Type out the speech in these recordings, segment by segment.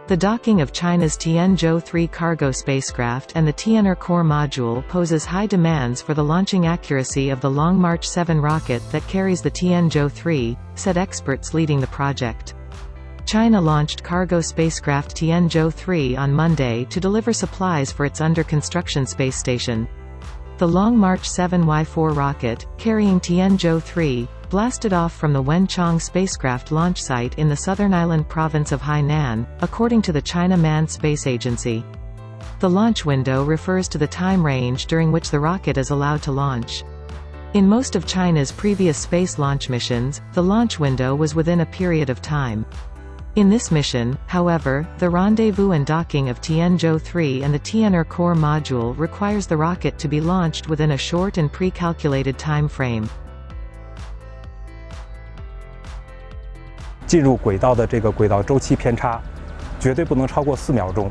The docking of China's Tianzhou-3 cargo spacecraft and the Tian'er core module poses high demands for the launching accuracy of the Long March 7 rocket that carries the Tianzhou-3, said experts leading the project. China launched cargo spacecraft Tianzhou-3 on Monday to deliver supplies for its under-construction space station. The Long March 7 Y-4 rocket, carrying Tianzhou-3, blasted off from the Wenchang spacecraft launch site in the southern island province of Hainan, according to the China Manned Space Agency. The launch window refers to the time range during which the rocket is allowed to launch. In most of China's previous space launch missions, the launch window was within a period of time. In this mission, however, the rendezvous and docking of Tianzhou-3 and the Tian'er core module requires the rocket to be launched within a short and pre-calculated time frame. 进入轨道的这个轨道周期偏差，绝对不能超过4秒钟，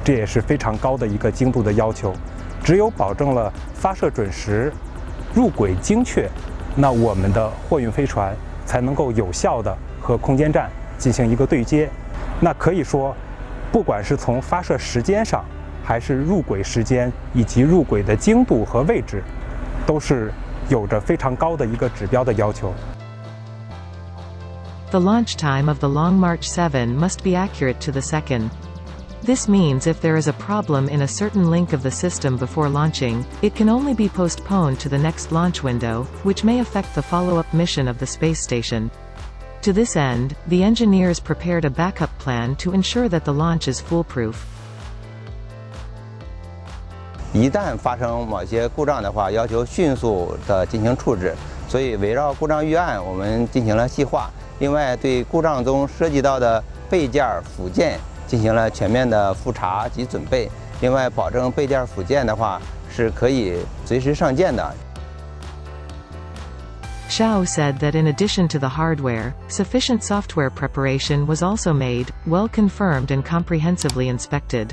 这也是非常高的一个精度的要求。只有保证了发射准时、入轨精确，那我们的货运飞船才能够有效地和空间站进行一个对接。那可以说，不管是从发射时间上，还是入轨时间以及入轨的精度和位置，都是有着非常高的一个指标的要求。 The launch time of the Long March 7 must be accurate to the second. This means if there is a problem in a certain link of the system before launching, it can only be postponed to the next launch window, which may affect the follow-up mission of the space station. To this end, the engineers prepared a backup plan to ensure that the launch is foolproof. 一旦发生某些故障的话，要求迅速的进行处置，所以围绕故障预案，我们进行了细化。 另外，对故障中涉及到的备件附件进行了全面的复查及准备。另外，保证备件附件的话是可以随时上件的。Xiao said that in addition to the hardware, sufficient software preparation was also made, well confirmed and comprehensively inspected.